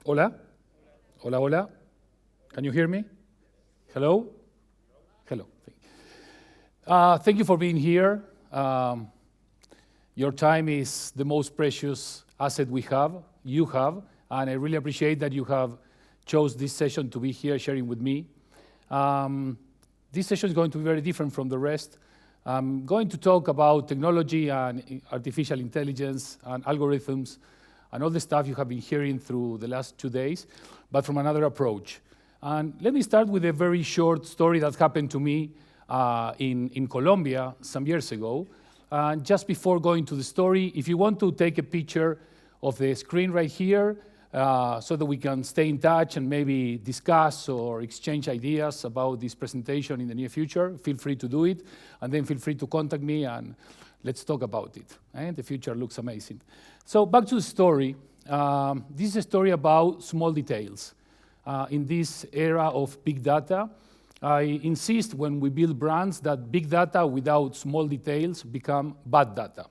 Hola? Hola, hola? Can you hear me? Hello? Hello. Thank you for being here. Your time is the most precious asset you have, and I really appreciate that you have chose this session to be here sharing with me. This session is going to be very different from the rest. I'm going to talk about technology and artificial intelligence and algorithms and all the stuff you have been hearing through the last 2 days, but from another approach. And let me start with a very short story that happened to me in Colombia some years ago. And just before going to the story, if you want to take a picture of the screen right here, so that we can stay in touch and maybe discuss or exchange ideas about this presentation in the near future, feel free to do it, and then feel free to contact me and let's talk about it. The future looks amazing. So back to the story. This is a story about small details. In this era of big data, I insist when we build brands that big data without small details become bad data.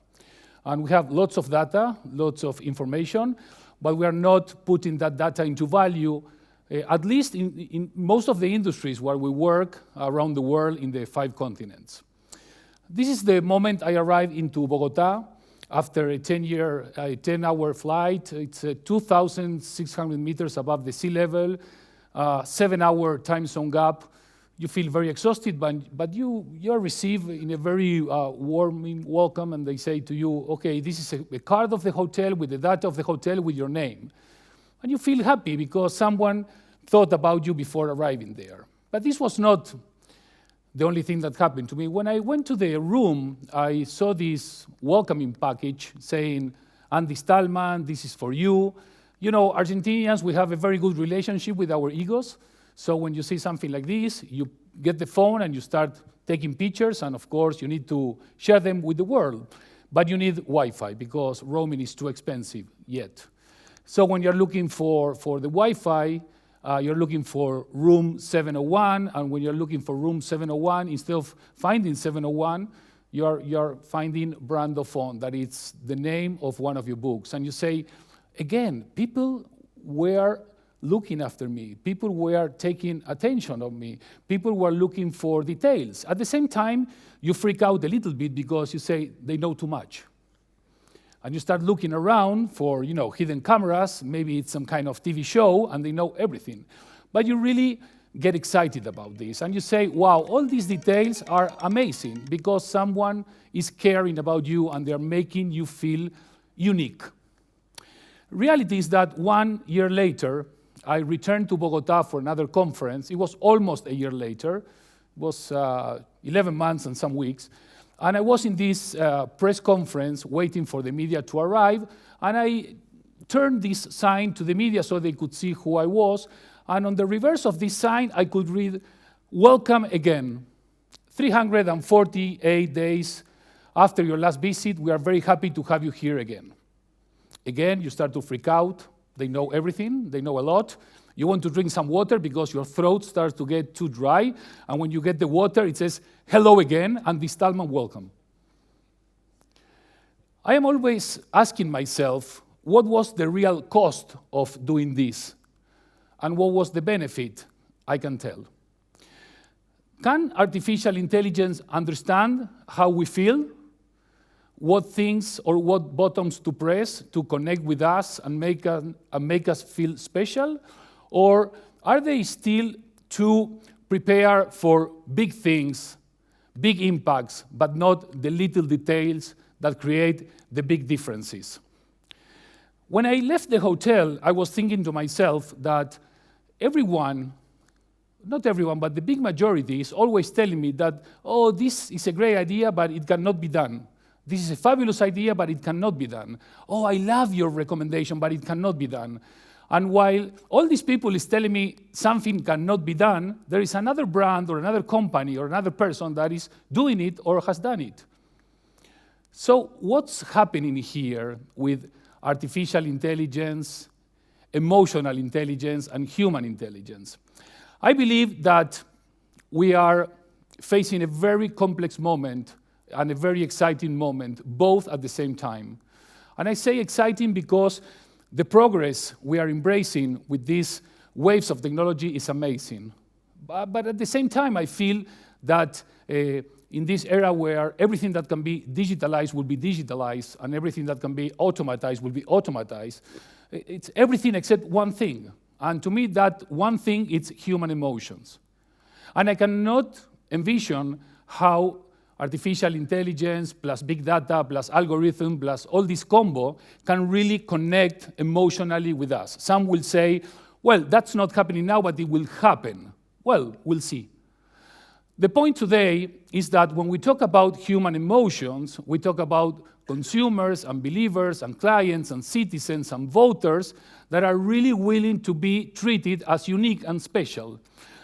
And we have lots of data, lots of information, but we are not putting that data into value, at least in most of the industries where we work around the world in the 5 continents. This is the moment I arrived into Bogota after a 10-hour flight. It's 2,600 meters above the sea level, 7-hour time zone gap. You feel very exhausted, but you are received in a very warm welcome, and they say to you, okay, this is a card of the hotel with the data of the hotel with your name. And you feel happy because someone thought about you before arriving there. But this was not the only thing that happened to me. When I went to the room, I saw this welcoming package saying, Andy Stalman, this is for you. You know, Argentinians, we have a very good relationship with our egos. So when you see something like this, you get the phone and you start taking pictures, and of course you need to share them with the world. But you need Wi-Fi because roaming is too expensive yet. So when you're looking for the Wi-Fi, you're looking for room 701, and when you're looking for room 701, instead of finding 701, you're finding Brando Font, that it's the name of one of your books. And you say, again, people were looking after me. People were taking attention of me. People were looking for details. At the same time, you freak out a little bit because you say, they know too much. And you start looking around for, hidden cameras. Maybe it's some kind of TV show, and they know everything. But you really get excited about this. And you say, wow, all these details are amazing because someone is caring about you and they're making you feel unique. Reality is that 1 year later, I returned to Bogota for another conference. It was almost a year later. It was 11 months and some weeks. And I was in this press conference waiting for the media to arrive. And I turned this sign to the media so they could see who I was. And on the reverse of this sign, I could read, welcome again. 348 days after your last visit, we are very happy to have you here again. Again, you start to freak out. They know everything, they know a lot. You want to drink some water because your throat starts to get too dry. And when you get the water, it says, hello again, Andy Stalman, welcome. I am always asking myself, what was the real cost of doing this? And what was the benefit? I can tell. Can artificial intelligence understand how we feel? What things or what buttons to press to connect with us and make us feel special? Or are they still too prepared for big things, big impacts, but not the little details that create the big differences? When I left the hotel, I was thinking to myself that everyone, not everyone, but the big majority is always telling me that, oh, this is a great idea, but it cannot be done. This is a fabulous idea, but it cannot be done. Oh, I love your recommendation, but it cannot be done. And while all these people is telling me something cannot be done, there is another brand or another company or another person that is doing it or has done it. So what's happening here with artificial intelligence, emotional intelligence, and human intelligence? I believe that we are facing a very complex moment and a very exciting moment, both at the same time. And I say exciting because The progress we are embracing with these waves of technology is amazing. But at the same time, I feel that in this era where everything that can be digitalized will be digitalized, and everything that can be automatized will be automatized, it's everything except one thing. And to me, that one thing is human emotions. And I cannot envision how artificial intelligence plus big data plus algorithm plus all this combo can really connect emotionally with us. Some will say, well, that's not happening now, but it will happen. Well, we'll see. The point today is that when we talk about human emotions, we talk about consumers and believers and clients and citizens and voters that are really willing to be treated as unique and special.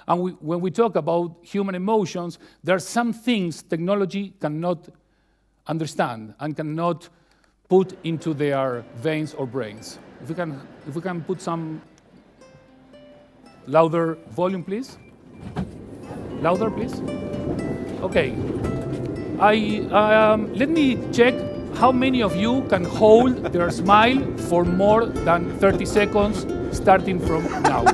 And when we talk about human emotions, there are some things technology cannot understand and cannot put into their veins or brains. If we can put some louder volume, please. Louder, please. Okay. Let me check how many of you can hold their smile for more than 30 seconds, starting from now.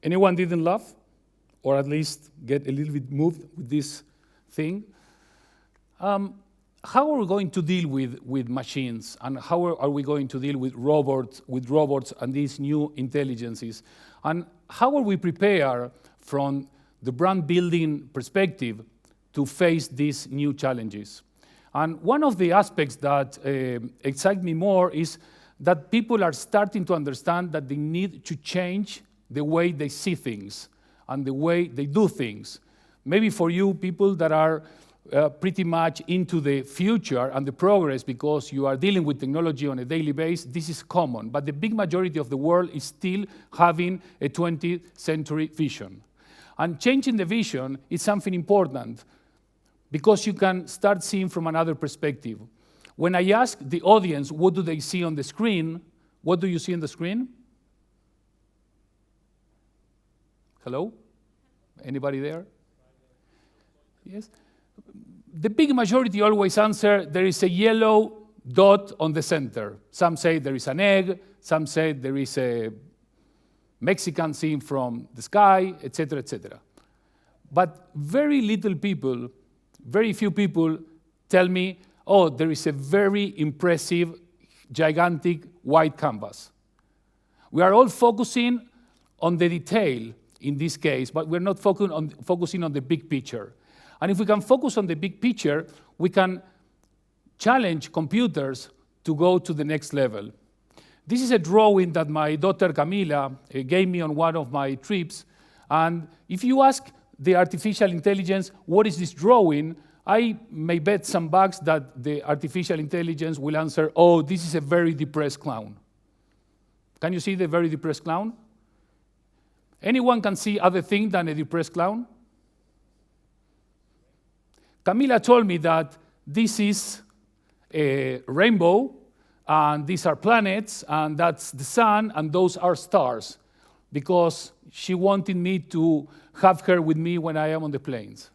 Anyone didn't laugh? Or at least get a little bit moved with this thing? How are we going to deal with machines? And how are we going to deal with robots and these new intelligences? And how are we prepared from the brand building perspective to face these new challenges? And one of the aspects that excite me more is that people are starting to understand that they need to change the way they see things and the way they do things. Maybe for you, people that are pretty much into the future and the progress because you are dealing with technology on a daily basis, this is common. But the big majority of the world is still having a 20th century vision. And changing the vision is something important because you can start seeing from another perspective. When I ask the audience, what do they see on the screen? What do you see on the screen? Hello? Anybody there? Yes? The big majority always answer, there is a yellow dot on the center. Some say there is an egg, some say there is a Mexican scene from the sky, etc., etc. But very few people tell me, oh, there is a very impressive, gigantic white canvas. We are all focusing on the detail in this case, but we're not focusing on the big picture. And if we can focus on the big picture, we can challenge computers to go to the next level. This is a drawing that my daughter Camila gave me on one of my trips. And if you ask the artificial intelligence, what is this drawing? I may bet some bucks that the artificial intelligence will answer, oh, this is a very depressed clown. Can you see the very depressed clown? Anyone can see other things than a depressed clown? Camila told me that this is a rainbow, and these are planets, and that's the sun, and those are stars, because she wanted me to have her with me when I am on the planes.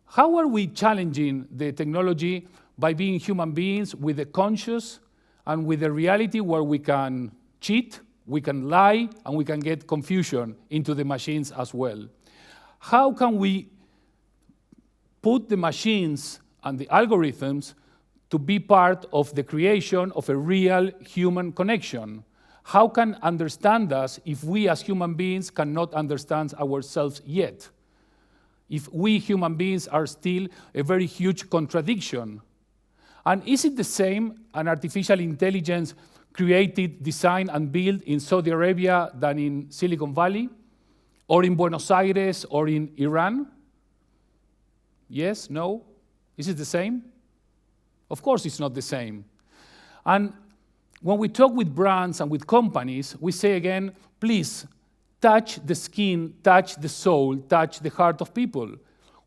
How are we challenging the technology? By being human beings with a conscious and with a reality where we can cheat, we can lie, and we can get confusion into the machines as well. How can we put the machines and the algorithms to be part of the creation of a real human connection? How can understand us if we as human beings cannot understand ourselves yet? If we human beings are still a very huge contradiction? And is it the same an artificial intelligence created, designed, and built in Saudi Arabia than in Silicon Valley? or in Buenos Aires, or in Iran? Yes? No? Is it the same? Of course it's not the same. And when we talk with brands and with companies, we say again, please, touch the skin, touch the soul, touch the heart of people.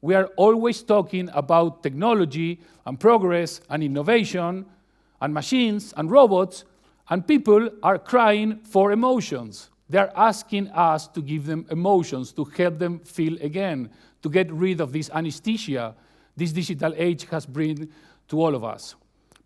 We are always talking about technology and progress and innovation and machines and robots, and people are crying for emotions. They are asking us to give them emotions, to help them feel again, to get rid of this anesthesia this digital age has brought to all of us.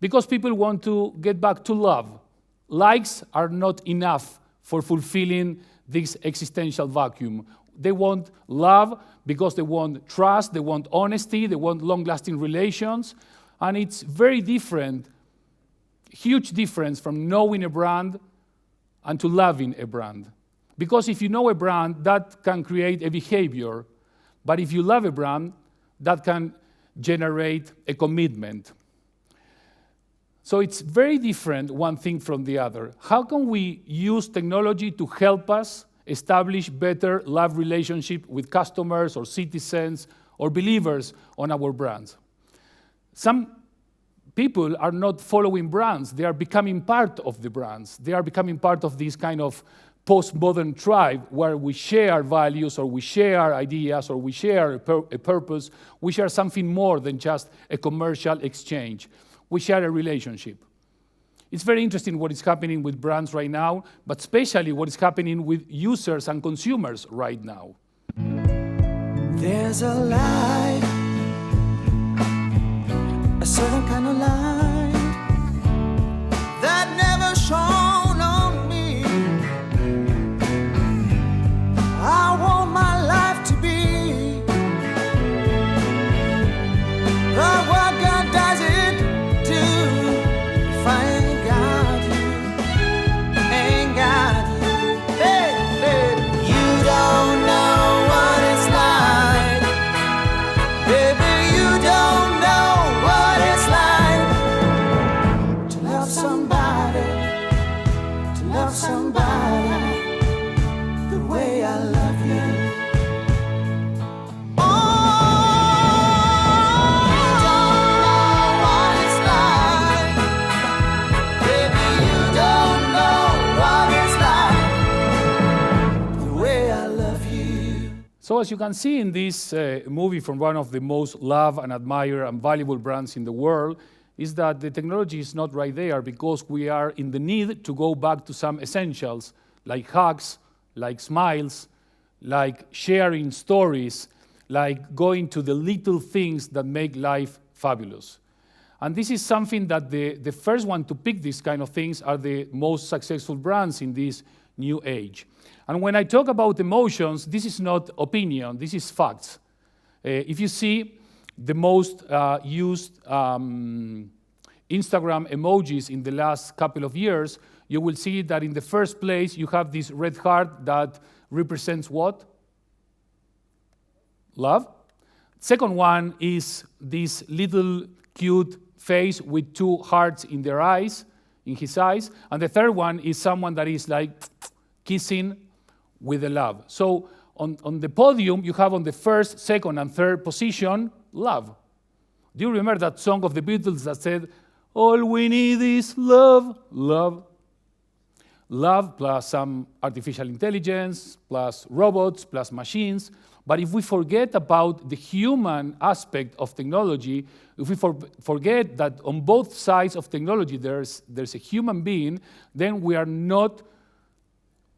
Because people want to get back to love. Likes are not enough for fulfilling this existential vacuum. They want love because they want trust, they want honesty, they want long-lasting relations, and it's very different, huge difference from knowing a brand and to loving a brand. Because if you know a brand, that can create a behavior, but if you love a brand, that can generate a commitment. So it's very different, one thing from the other. How can we use technology to help us establish better love relationship with customers or citizens or believers on our brands? Some people are not following brands. They are becoming part of the brands. They are becoming part of this kind of postmodern tribe where we share values or we share ideas or we share a purpose. We share something more than just a commercial exchange. We share a relationship. It's very interesting what is happening with brands right now, but especially what is happening with users and consumers right now. There's a light, a certain kind of light that never shone on me. I want my life to be what God does it do. If I ain't got you, ain't got you, baby, you don't know what it's like. Baby, you don't know what it's like to love somebody the way I love you. So as you can see in this movie from one of the most loved and admired and valuable brands in the world, is that the technology is not right there because we are in the need to go back to some essentials, like hugs, like smiles, like sharing stories, like going to the little things that make life fabulous. And this is something that the first one to pick these kind of things are the most successful brands in this new age. And when I talk about emotions, this is not opinion, this is facts. If you see the most used Instagram emojis in the last couple of years, you will see that in the first place you have this red heart that represents what? Love. Second one is this little cute face with two hearts in their eyes, in his eyes. And the third one is someone that is like kissing with the love. So on the podium, you have on the first, second, and third position, love. Do you remember that song of the Beatles that said, all we need is love, love? Love plus some artificial intelligence, plus robots, plus machines. But if we forget about the human aspect of technology, if we forget that on both sides of technology there's a human being, then we are not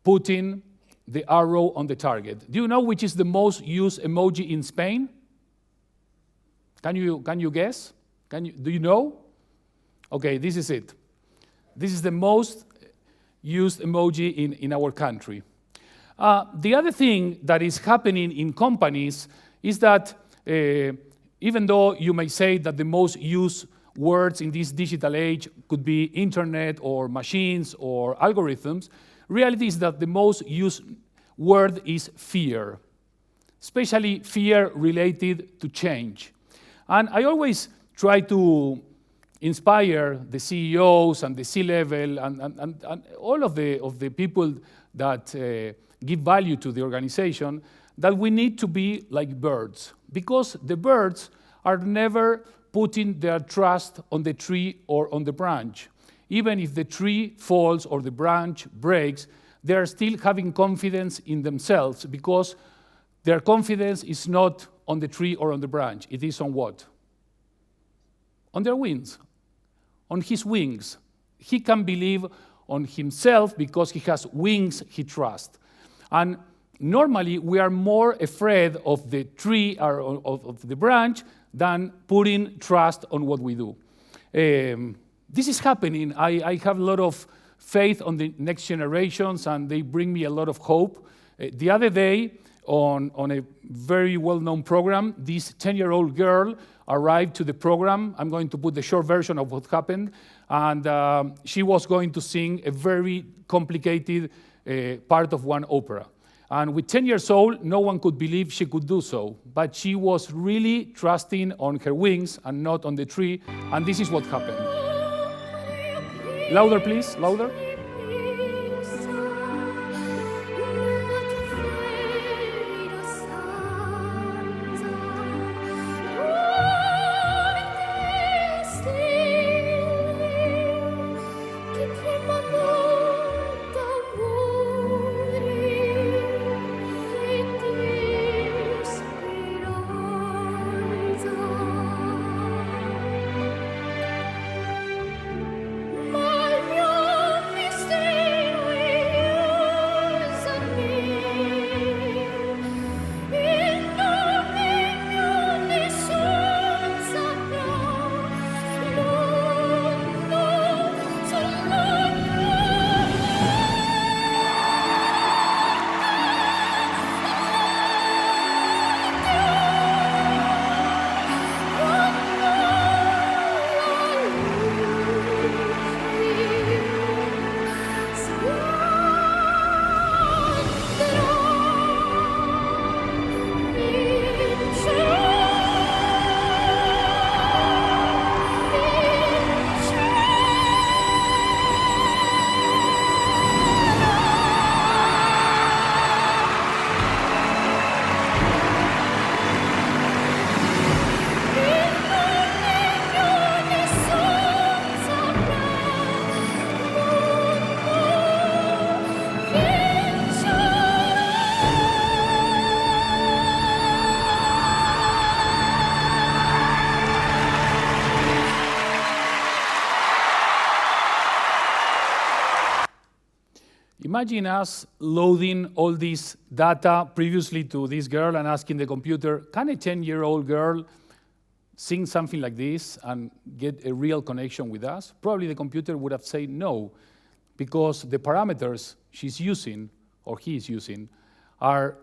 putting the arrow on the target. Do you know which is the most used emoji in Spain? Can you guess? Do you know? Okay, this is it. This is the most used emoji in our country. The other thing that is happening in companies is that even though you may say that the most used words in this digital age could be internet or machines or algorithms, reality is that the most used word is fear, especially fear related to change. And I always try to inspire the CEOs and the C-level and all of the people that give value to the organization, that we need to be like birds, because the birds are never putting their trust on the tree or on the branch. Even if the tree falls or the branch breaks, they are still having confidence in themselves, because their confidence is not on the tree or on the branch. It is on what? On their wings, on his wings. He can believe on himself because he has wings he trusts. And normally, we are more afraid of the tree or of the branch than putting trust on what we do. This is happening. I have a lot of faith on the next generations, and they bring me a lot of hope. The other day, on a very well-known program, this 10-year-old girl arrived to the program. I'm going to put the short version of what happened. And she was going to sing a very complicated part of one opera. And with 10 years old, no one could believe she could do so. But she was really trusting on her wings and not on the tree. And this is what happened. Louder, please, louder. Imagine us loading all this data previously to this girl and asking the computer, can a 10-year-old girl sing something like this and get a real connection with us? Probably the computer would have said no, because the parameters she's using, or he is using, are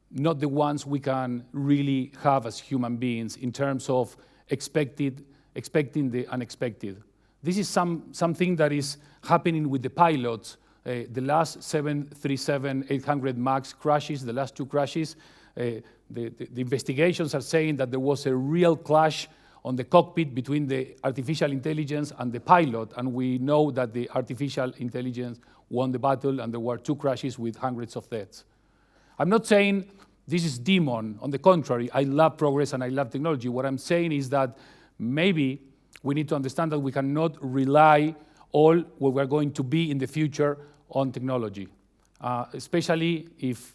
not the ones we can really have as human beings in terms of expecting the unexpected. This is something that is happening with the pilots. The last 737-800 MAX crashes, the last two crashes, the investigations are saying that there was a real clash on the cockpit between the artificial intelligence and the pilot, and we know that the artificial intelligence won the battle, and there were two crashes with hundreds of deaths. I'm not saying this is demon. On the contrary, I love progress and I love technology. What I'm saying is that maybe we need to understand that we cannot rely all what we're going to be in the future on technology, especially if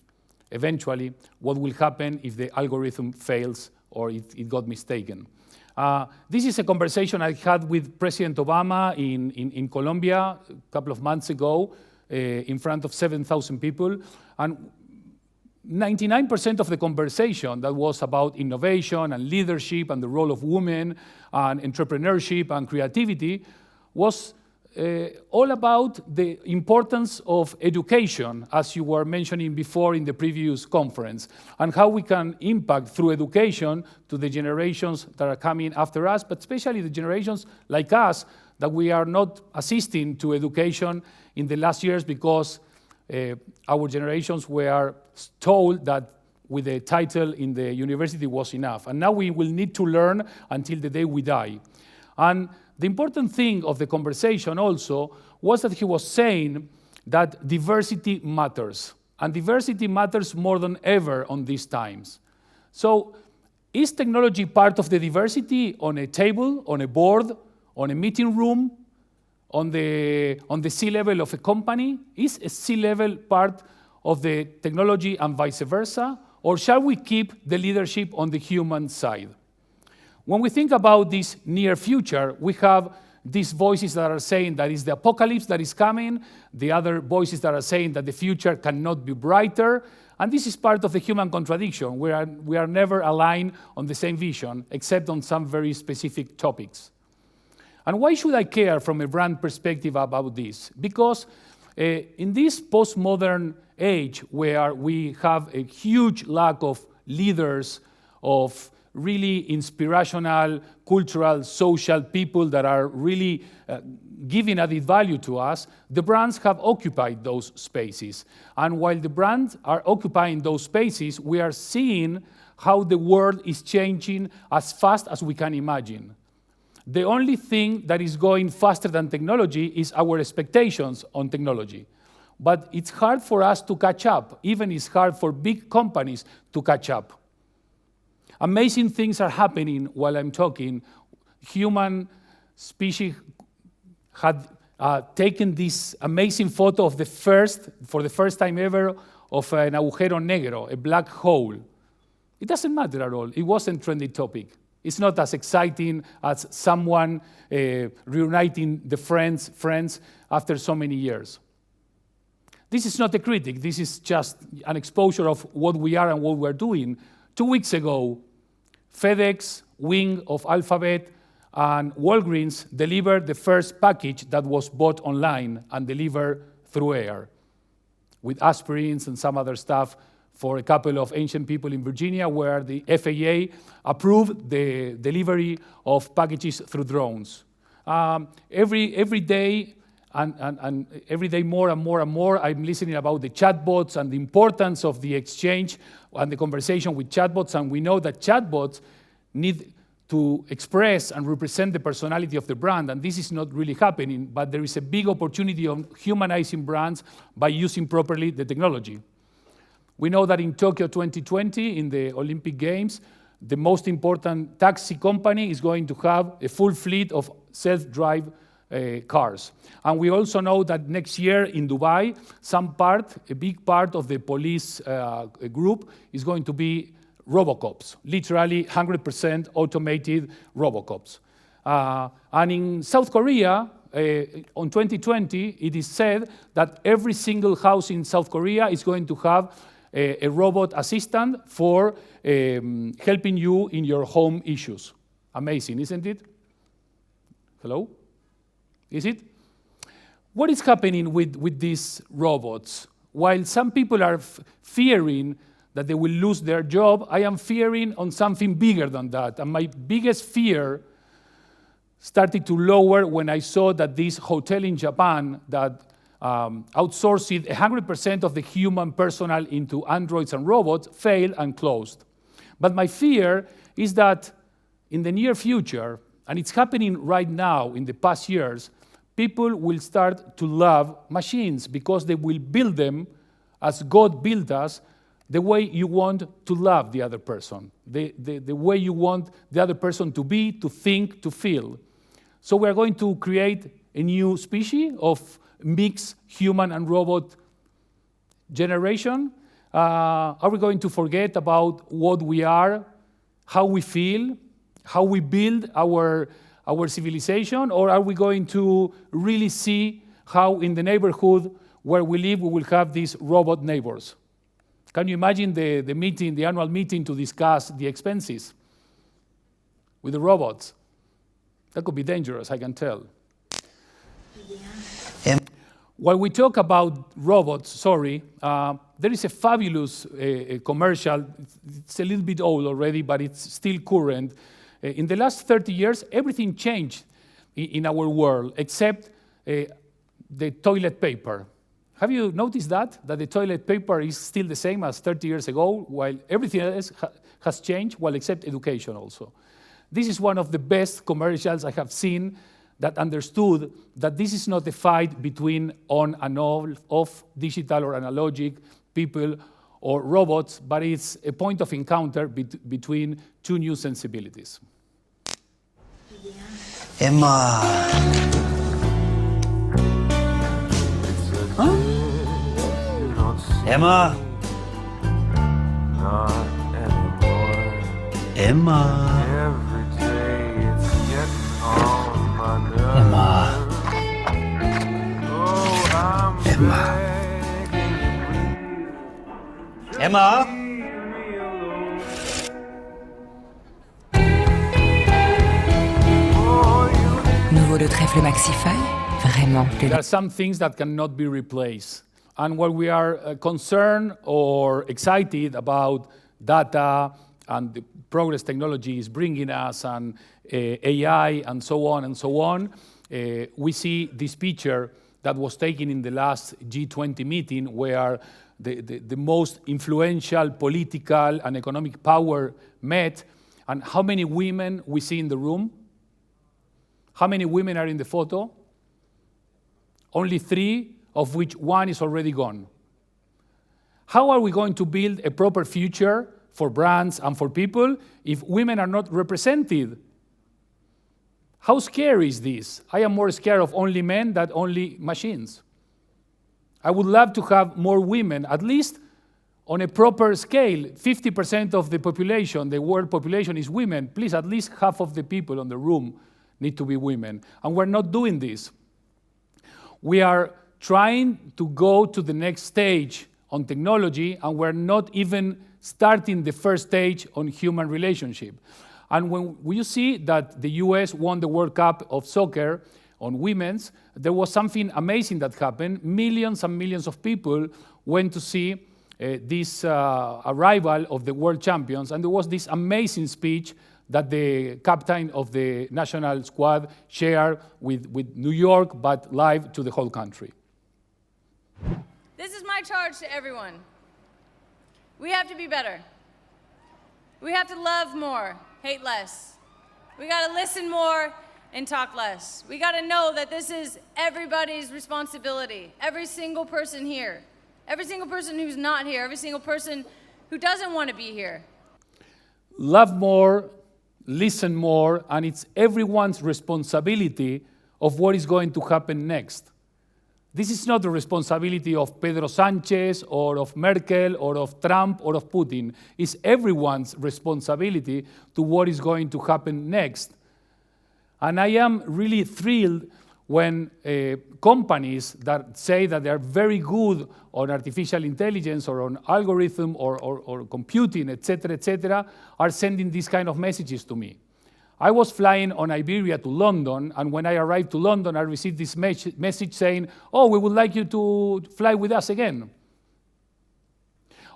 eventually what will happen if the algorithm fails or it got mistaken. This is a conversation I had with President Obama in Colombia a couple of months ago in front of 7,000 people. And 99% of the conversation that was about innovation and leadership and the role of women and entrepreneurship and creativity was all about the importance of education, as you were mentioning before in the previous conference, and how we can impact through education to the generations that are coming after us, but especially the generations like us that we are not assisting to education in the last years because our generations were told that with a title in the university was enough. And now we will need to learn until the day we die. And the important thing of the conversation also was that he was saying that diversity matters. And diversity matters more than ever on these times. So is technology part of the diversity on a table, on a board, on a meeting room, on the C-level of a company? Is a C-level part of the technology and vice versa? Or shall we keep the leadership on the human side? When we think about this near future, we have these voices that are saying that it's the apocalypse that is coming, the other voices that are saying that the future cannot be brighter, and this is part of the human contradiction. We are never aligned on the same vision, except on some very specific topics. And why should I care from a brand perspective about this? Because in this postmodern age where we have a huge lack of leaders, of really inspirational, cultural, social people that are really giving added value to us, the brands have occupied those spaces. And while the brands are occupying those spaces, we are seeing how the world is changing as fast as we can imagine. The only thing that is going faster than technology is our expectations on technology. But it's hard for us to catch up. Even it's hard for big companies to catch up. Amazing things are happening while I'm talking. Human species had taken this amazing photo of for the first time ever, of an agujero negro, a black hole. It doesn't matter at all. It wasn't a trendy topic. It's not as exciting as someone reuniting the friends after so many years. This is not a critic. This is just an exposure of what we are and what we're doing. 2 weeks ago, FedEx, wing of Alphabet, and Walgreens delivered the first package that was bought online and delivered through air, with aspirins and some other stuff for a couple of ancient people in Virginia, where the FAA approved the delivery of packages through drones. Every day, and every day more and more and more, I'm listening about the chatbots and the importance of the exchange and the conversation with chatbots, and we know that chatbots need to express and represent the personality of the brand, and this is not really happening, but there is a big opportunity of humanizing brands by using properly the technology. We know that in Tokyo 2020, in the Olympic Games, the most important taxi company is going to have a full fleet of self-drive cars. And we also know that next year in Dubai, a big part of the police group is going to be robocops, literally 100% automated robocops. And in South Korea, on 2020, it is said that every single house in South Korea is going to have a robot assistant for helping you in your home issues. Amazing, isn't it? Hello? Is it? What is happening with these robots? While some people are fearing that they will lose their job, I am fearing on something bigger than that. And my biggest fear started to lower when I saw that this hotel in Japan that outsourced 100% of the human personnel into androids and robots failed and closed. But my fear is that in the near future, and it's happening right now in the past years, people will start to love machines because they will build them as God built us, the way you want to love the other person, the way you want the other person to be, to think, to feel. So we're going to create a new species of mixed human and robot generation. Are we going to forget about what we are, how we feel, how we build our civilization, or are we going to really see how in the neighborhood where we live we will have these robot neighbors? Can you imagine the annual meeting to discuss the expenses with the robots? That could be dangerous, I can tell. While we talk about robots, there is a fabulous commercial. It's a little bit old already, but it's still current. In the last 30 years, everything changed in our world except the toilet paper. Have you noticed that the toilet paper is still the same as 30 years ago, while everything else has changed, well, except education also. This is one of the best commercials I have seen that understood that this is not a fight between on and off, digital or analogic, people or robots, but it's a point of encounter between two new sensibilities. Emma. Huh? Emma. Not anymore. Emma. Every day it's getting on my nerves. Emma. Oh, I'm Emma. begging Emma. you, leave me alone. Oh, you Nouveau le trèfle Maxify? Vraiment, There are some things that cannot be replaced. And while we are concerned or excited about data and the progress technology is bringing us and AI and so on, we see this picture that was taken in the last G20 meeting where the most influential political and economic power met. And how many women we see in the room? How many women are in the photo? Only 3, of which 1 is already gone. How are we going to build a proper future for brands and for people if women are not represented? How scary is this? I am more scared of only men than only machines. I would love to have more women, at least on a proper scale. 50% of the population, the world population, is women. Please, at least half of the people in the room need to be women. And we're not doing this. We are trying to go to the next stage on technology, and we're not even starting the first stage on human relationship. And when you see that the US won the World Cup of soccer on women's, there was something amazing that happened. Millions and millions of people went to see this arrival of the world champions, and there was this amazing speech that the captain of the national squad shared with New York, but live to the whole country. This is my charge to everyone. We have to be better. We have to love more, hate less. We got to listen more and talk less. We got to know that this is everybody's responsibility. Every single person here. Every single person who's not here. Every single person who doesn't want to be here. Love more, listen more, and it's everyone's responsibility of what is going to happen next. This is not the responsibility of Pedro Sanchez or of Merkel or of Trump or of Putin. It's everyone's responsibility to what is going to happen next. And I am really thrilled when companies that say that they're very good on artificial intelligence or on algorithm or computing, etc., are sending these kind of messages to me. I was flying on Iberia to London, and when I arrived to London, I received this message saying, "Oh, we would like you to fly with us again."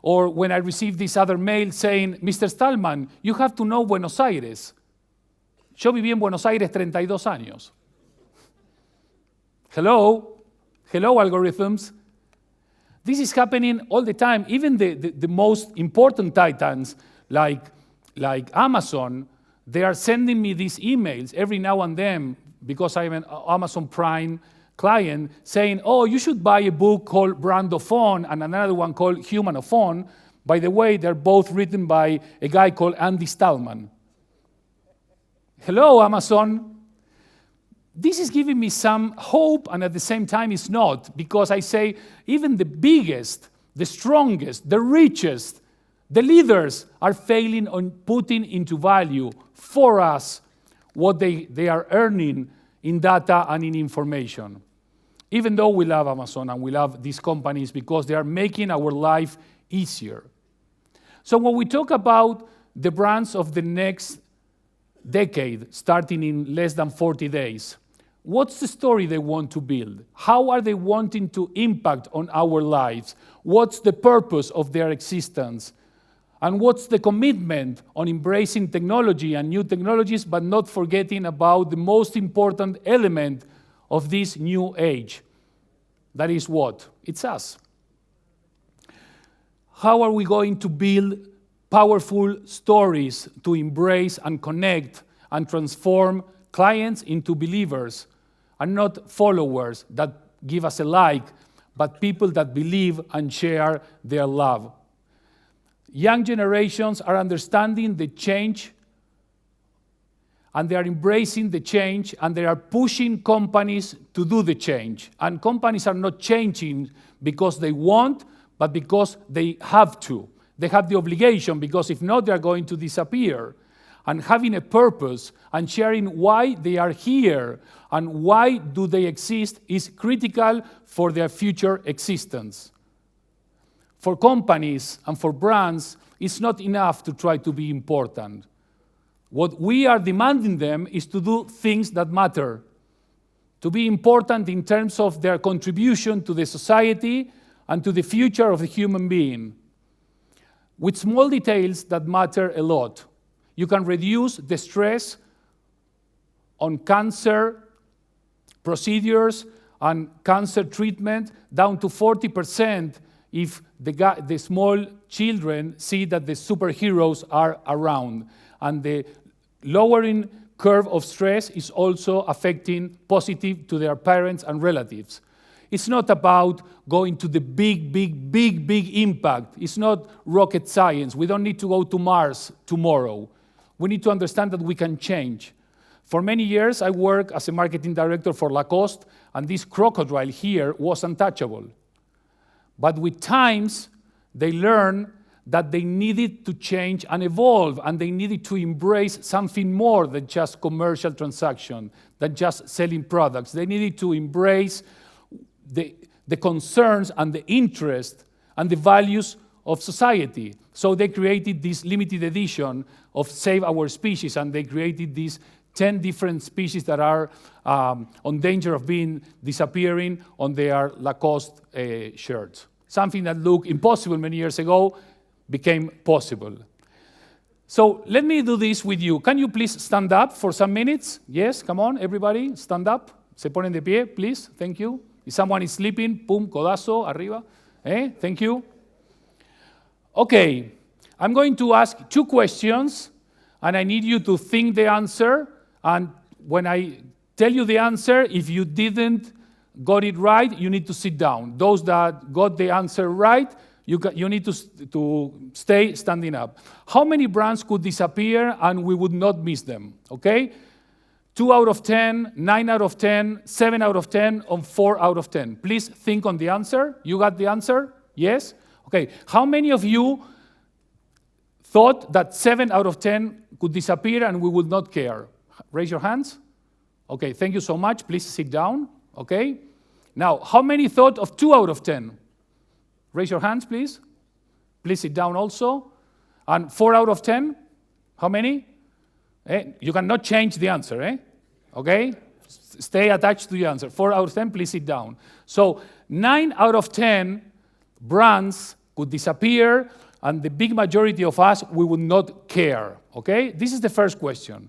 Or when I received this other mail saying, "Mr. Stalman, you have to know Buenos Aires." Yo viví en Buenos Aires 32 años. Hello algorithms. This is happening all the time. Even the most important titans, like Amazon, they are sending me these emails every now and then because I'm an Amazon Prime client saying, "Oh, you should buy a book called Brand of Phone and another one called Human of Phone." By the way, they're both written by a guy called Andy Stalman. Hello, Amazon. This is giving me some hope, and at the same time it's not, because I say even the biggest, the strongest, the richest, the leaders are failing on putting into value for us what they are earning in data and in information. Even though we love Amazon and we love these companies because they are making our life easier. So when we talk about the brands of the next decade, starting in less than 40 days, what's the story they want to build? How are they wanting to impact on our lives? What's the purpose of their existence? And what's the commitment on embracing technology and new technologies, but not forgetting about the most important element of this new age? That is what? It's us. How are we going to build powerful stories to embrace and connect and transform clients into believers, and not followers that give us a like, but people that believe and share their love. Young generations are understanding the change, and they are embracing the change, and they are pushing companies to do the change. And companies are not changing because they want, but because they have to. They have the obligation, because if not, they are going to disappear. And having a purpose and sharing why they are here and why do they exist is critical for their future existence. For companies and for brands, it's not enough to try to be important. What we are demanding them is to do things that matter, to be important in terms of their contribution to the society and to the future of the human being, with small details that matter a lot. You can reduce the stress on cancer procedures and cancer treatment down to 40% if the small children see that the superheroes are around. And the lowering curve of stress is also affecting positive to their parents and relatives. It's not about going to the big impact. It's not rocket science. We don't need to go to Mars tomorrow. We need to understand that we can change. For many years, I worked as a marketing director for Lacoste, and this crocodile here was untouchable. But with times, they learned that they needed to change and evolve, and they needed to embrace something more than just commercial transaction, than just selling products. They needed to embrace the concerns and the interest and the values of society. So they created this limited edition of Save Our Species, and they created these 10 different species that are on danger of being disappearing on their Lacoste shirts. Something that looked impossible many years ago became possible. So let me do this with you. Can you please stand up for some minutes? Yes, come on, everybody, stand up. Se ponen de pie, please. Thank you. If someone is sleeping, pum, codazo, arriba. Thank you. Okay, I'm going to ask 2 questions, and I need you to think the answer. And when I tell you the answer, if you didn't got it right, you need to sit down. Those that got the answer right, you need to stay standing up. How many brands could disappear and we would not miss them? Okay? 2 out of 10, 9 out of 10, 7 out of 10, or 4 out of 10. Please think on the answer. You got the answer? Yes? Okay. How many of you thought that 7 out of 10 could disappear and we would not care? Raise your hands. Okay, thank you so much. Please sit down. Okay? Now, how many thought of 2 out of 10? Raise your hands, please. Please sit down also. And 4 out of 10? How many? You cannot change the answer, Okay? Stay attached to the answer. 4 out of 10, please sit down. So 9 out of 10 brands could disappear, and the big majority of us, we would not care, okay? This is the first question.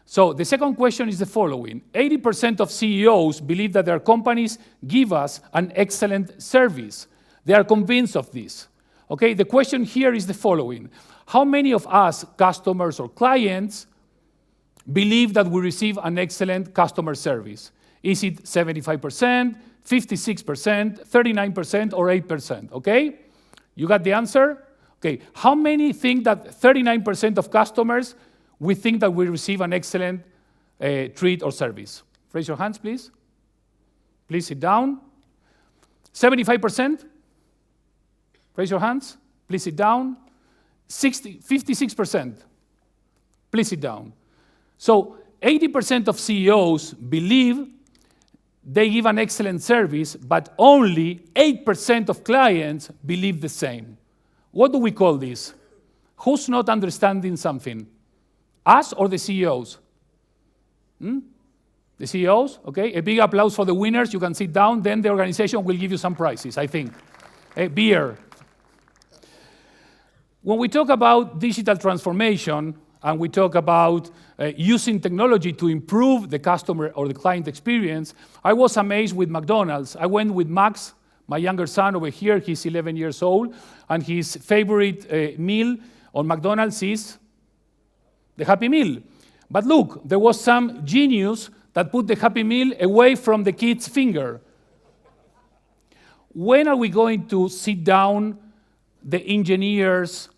So the second question is the following. 80% of CEOs believe that their companies give us an excellent service. They are convinced of this, okay? The question here is the following. How many of us, customers or clients, believe that we receive an excellent customer service? Is it 75%, 56%, 39%, or 8%, okay? You got the answer? Okay, how many think that 39% of customers, we think that we receive an excellent treat or service? Raise your hands, please. Please sit down. 75%? Raise your hands. Please sit down. 56%? Please sit down. So 80% of CEOs believe they give an excellent service, but only 8% of clients believe the same. What do we call this? Who's not understanding something? Us or the CEOs? The CEOs? Okay, a big applause for the winners. You can sit down, then the organization will give you some prizes, I think. Beer. When we talk about digital transformation, and we talk about using technology to improve the customer or the client experience, I was amazed with McDonald's. I went with Max, my younger son over here. He's 11 years old, and his favorite meal on McDonald's is the Happy Meal. But look, there was some genius that put the Happy Meal away from the kid's finger. When are we going to sit down, the engineers,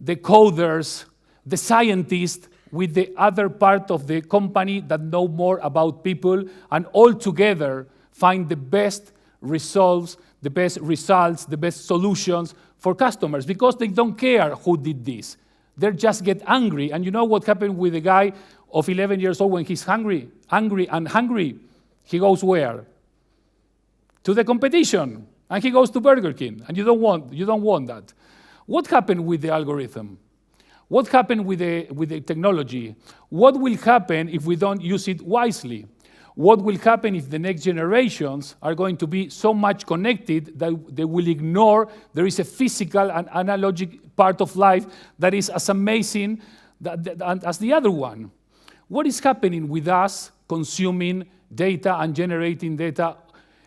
the coders, the scientists, with the other part of the company that know more about people, and all together find the best results, the best solutions for customers, because they don't care who did this. They just get angry. And you know what happened with the guy of 11 years old when he's hungry? Hungry. He goes where? To the competition. And he goes to Burger King. And you don't want that. What happened with the algorithm? What happened with the technology? What will happen if we don't use it wisely? What will happen if the next generations are going to be so much connected that they will ignore there is a physical and analogic part of life that is as amazing as the other one? What is happening with us consuming data and generating data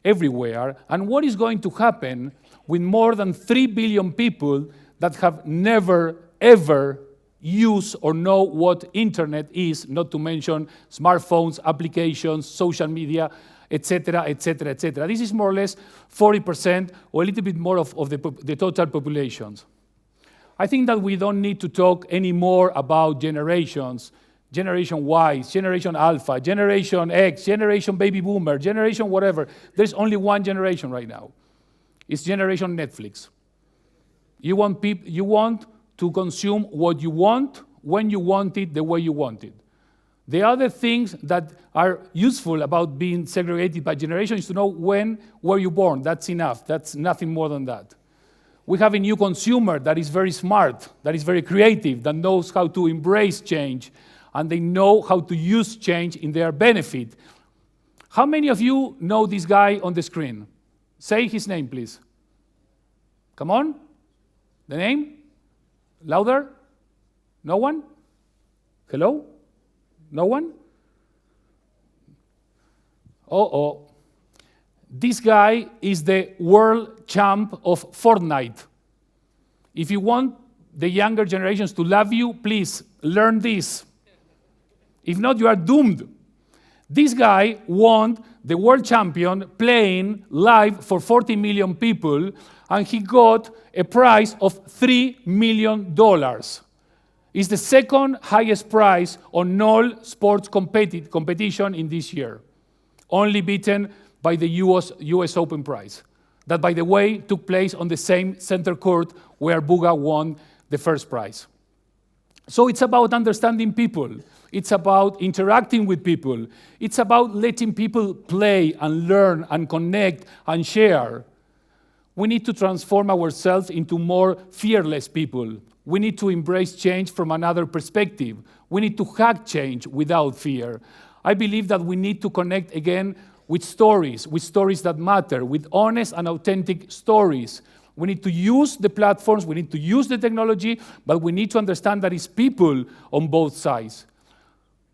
everywhere? And what is going to happen with more than 3 billion people that have never, ever use or know what internet is, not to mention smartphones, applications, social media, etc., etc., etc. This is more or less 40% or a little bit more of the total populations. I think that we don't need to talk anymore about generations, Generation Y, Generation Alpha, Generation X, Generation Baby Boomer, Generation whatever. There's only one generation right now. It's Generation Netflix. You want to consume what you want, when you want it, the way you want it. The other things that are useful about being segregated by generation is to know when were you born. That's enough. That's nothing more than that. We have a new consumer that is very smart, that is very creative, that knows how to embrace change, and they know how to use change in their benefit. How many of you know this guy on the screen? Say his name, please. Come on. The name? Louder? No one? Hello? No one? Uh-oh. This guy is the world champ of Fortnite. If you want the younger generations to love you, please learn this. If not, you are doomed. This guy won the world champion playing live for 40 million people, and he got a prize of $3 million. It's the second highest prize on all sports competition in this year, only beaten by the US Open prize. That, by the way, took place on the same center court where Buga won the first prize. So it's about understanding people. It's about interacting with people. It's about letting people play and learn and connect and share. We need to transform ourselves into more fearless people. We need to embrace change from another perspective. We need to hack change without fear. I believe that we need to connect again with stories that matter, with honest and authentic stories. We need to use the platforms, we need to use the technology, but we need to understand that it's people on both sides.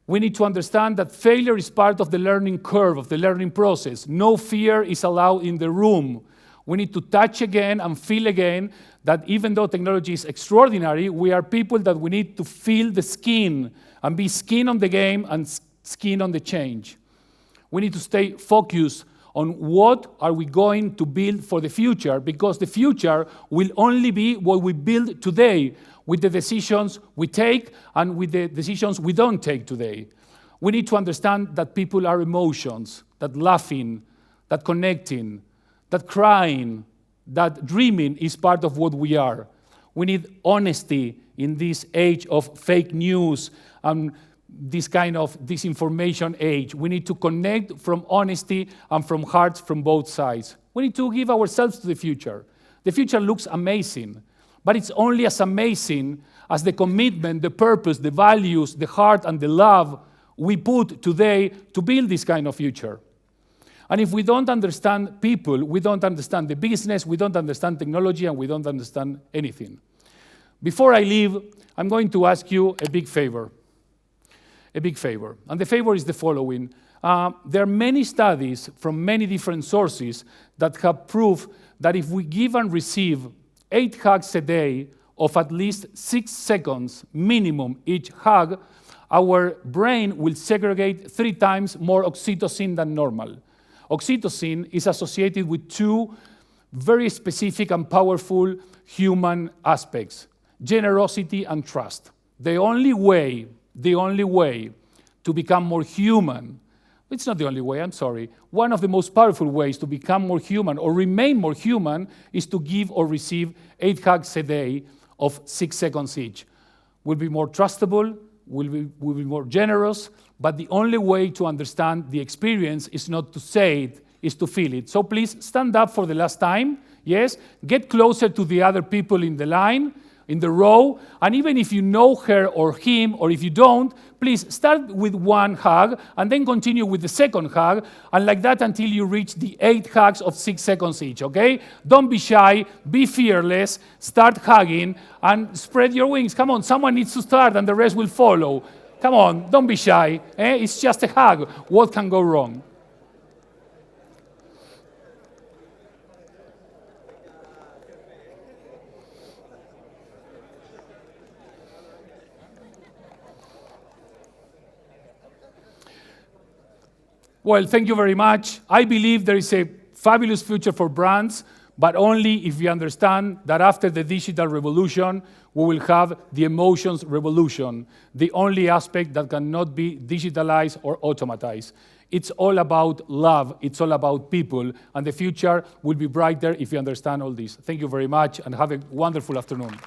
We need to understand that failure is part of the learning curve, of the learning process. No fear is allowed in the room. We need to touch again and feel again that even though technology is extraordinary, we are people that we need to feel the skin and be skin on the game and skin on the change. We need to stay focused on what are we going to build for the future, because the future will only be what we build today with the decisions we take and with the decisions we don't take today. We need to understand that people are emotions, that laughing, that connecting, that crying, that dreaming is part of what we are. We need honesty in this age of fake news and this kind of disinformation age. We need to connect from honesty and from hearts from both sides. We need to give ourselves to the future. The future looks amazing, but it's only as amazing as the commitment, the purpose, the values, the heart, and the love we put today to build this kind of future. And if we don't understand people, we don't understand the business, we don't understand technology, and we don't understand anything. Before I leave, I'm going to ask you a big favor. A big favor. And the favor is the following. There are many studies from many different sources that have proved that if we give and receive 8 hugs a day of at least 6 seconds minimum each hug, our brain will segregate 3 times more oxytocin than normal. Oxytocin is associated with 2 very specific and powerful human aspects: generosity and trust. The only way to become more human, it's not the only way, I'm sorry, one of the most powerful ways to become more human or remain more human is to give or receive 8 hugs a day of 6 seconds each. We'll be more trustable, we'll be more generous, but the only way to understand the experience is not to say it, is to feel it. So please stand up for the last time, yes? Get closer to the other people in the line, in the row, and even if you know her or him, or if you don't, please start with 1 hug, and then continue with the second hug, and like that until you reach the 8 hugs of 6 seconds each, okay? Don't be shy, be fearless, start hugging, and spread your wings. Come on, someone needs to start, and the rest will follow. Come on, don't be shy, eh? It's just a hug. What can go wrong? Well, thank you very much. I believe there is a fabulous future for brands, but only if we understand that after the digital revolution, we will have the emotions revolution, the only aspect that cannot be digitalized or automatized. It's all about love, it's all about people, and the future will be brighter if we understand all this. Thank you very much, and have a wonderful afternoon.